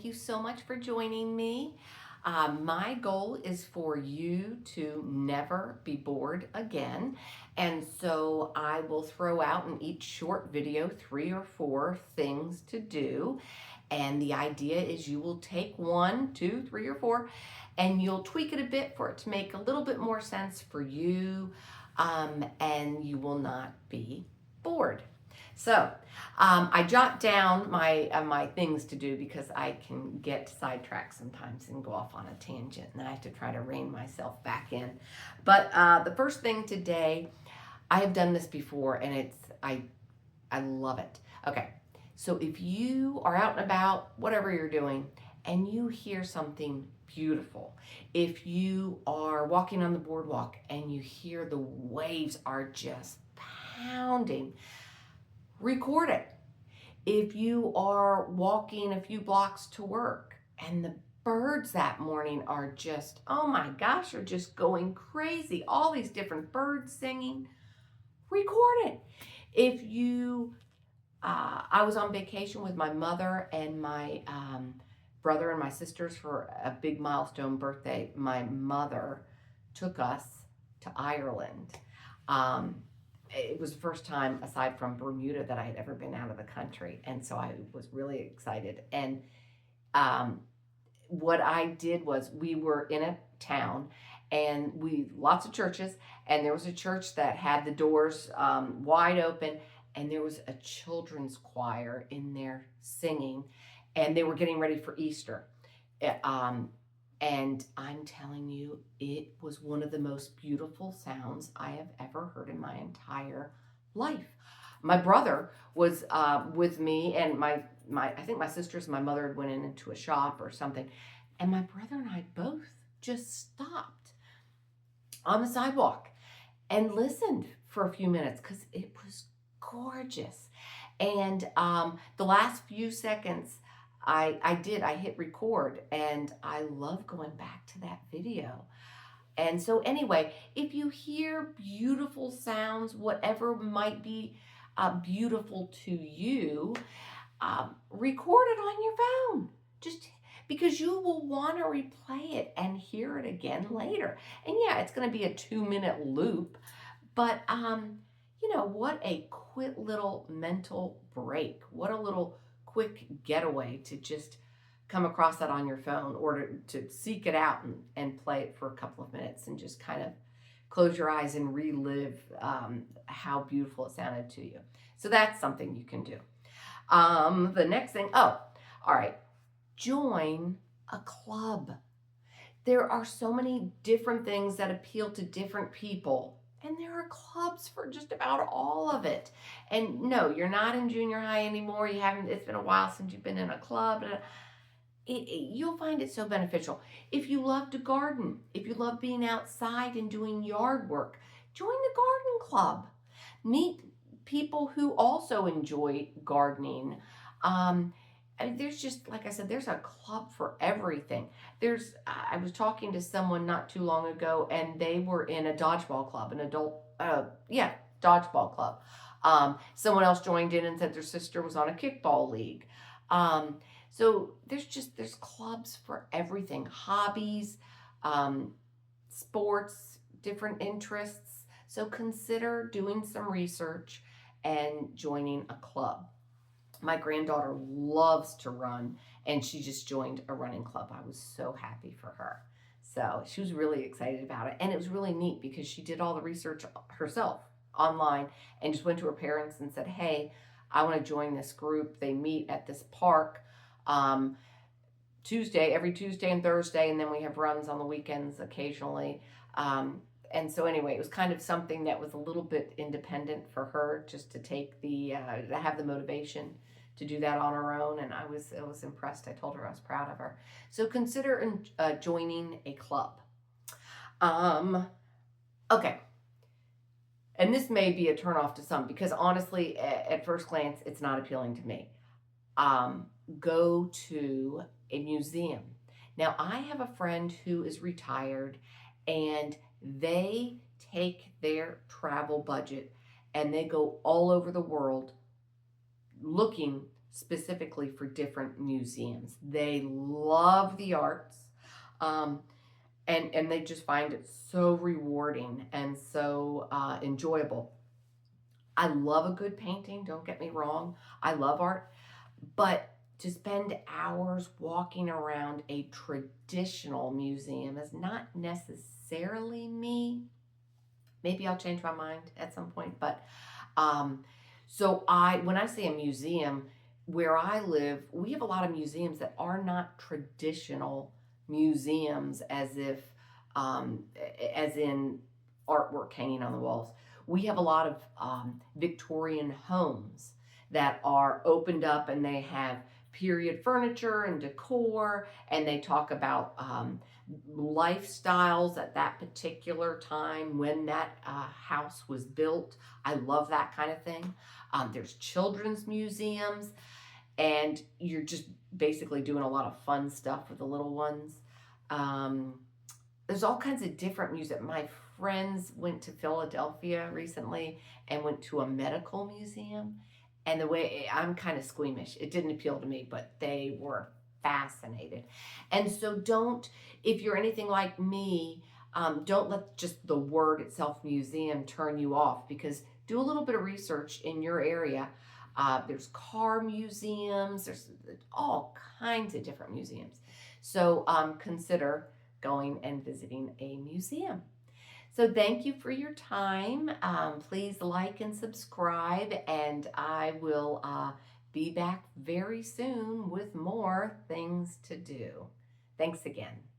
Thank you so much for joining me. My goal is for you to never be bored again. And so I will throw out in each short video 3 or 4 things to do. And the idea is you will take 1, 2, 3, or 4 and you'll tweak it a bit for it to make a little bit more sense for you. And you will not be bored. So I jot down my things to do because I can get sidetracked sometimes and go off on a tangent, and I have to try to rein myself back in. But the first thing today, I have done this before, and I love it. Okay, so if you are out and about, whatever you're doing, and you hear something beautiful, if you are walking on the boardwalk and you hear the waves are just pounding, record it. If you are walking a few blocks to work and the birds that morning are just, oh my gosh, are just going crazy, all these different birds singing, record it. If you, I was on vacation with my mother and my brother and my sisters for a big milestone birthday. My mother took us to Ireland. It was the first time aside from Bermuda that I had ever been out of the country, and so I was really excited. And what I did was, we were in a town and we lots of churches, and there was a church that had the doors wide open, and there was a children's choir in there singing, and they were getting ready for Easter. And I'm telling you, it was one of the most beautiful sounds I have ever heard in my entire life. My brother was with me, and my I think my sisters and my mother had went into a shop or something, and my brother and I both just stopped on the sidewalk and listened for a few minutes because it was gorgeous. And the last few seconds, I hit record, and I love going back to that video. And so anyway, if you hear beautiful sounds, whatever might be beautiful to you, record it on your phone. Just because you will want to replay it and hear it again later. And yeah, it's going to be a 2-minute loop, but what a quick little mental break. What a little quick getaway to just come across that on your phone, or to seek it out and play it for a couple of minutes and just kind of close your eyes and relive how beautiful it sounded to you. So that's something you can do. The next thing, all right, join a club. There are so many different things that appeal to different people, and there are clubs for just about all of it. And no, you're not in junior high anymore. It's been a while since you've been in a club. You'll find it so beneficial. If you love to garden, if you love being outside and doing yard work, join the garden club. Meet people who also enjoy gardening. There's just, like I said, there's a club for everything. I was talking to someone not too long ago, and they were in a dodgeball club, dodgeball club. Someone else joined in and said their sister was on a kickball league. So there's clubs for everything, hobbies, sports, different interests. So consider doing some research and joining a club. My granddaughter loves to run, and she just joined a running club. I was so happy for her. So she was really excited about it. And it was really neat because she did all the research herself online and just went to her parents and said, hey, I want to join this group. They meet at this park every Tuesday and Thursday, and then we have runs on the weekends occasionally. And so anyway, it was kind of something that was a little bit independent for her, just to take to have the motivation to do that on her own. And I was impressed. I told her I was proud of her. So consider joining a club. Okay. And this may be a turnoff to some, because honestly, at first glance, it's not appealing to me. Go to a museum. Now, I have a friend who is retired, and they take their travel budget and they go all over the world looking specifically for different museums. They love the arts. Um, and they just find it so rewarding and so enjoyable. I love a good painting, don't get me wrong. I love art, but to spend hours walking around a traditional museum is not necessarily me. Maybe I'll change my mind at some point, but um, when I say a museum, where I live, we have a lot of museums that are not traditional museums, as in artwork hanging on the walls. We have a lot of Victorian homes that are opened up, and they have period furniture and decor, and they talk about lifestyles at that particular time when that house was built. I love that kind of thing. There's children's museums, and you're just basically doing a lot of fun stuff with the little ones. Um, there's all kinds of different music. My friends went to Philadelphia recently and went to a medical museum. And the way I'm kind of squeamish, it didn't appeal to me, but they were fascinated. And so if you're anything like me, don't let just the word itself, museum, turn you off, because do a little bit of research in your area. There's car museums, there's all kinds of different museums. So consider going and visiting a museum. So thank you for your time. Please like and subscribe, and I will be back very soon with more things to do. Thanks again.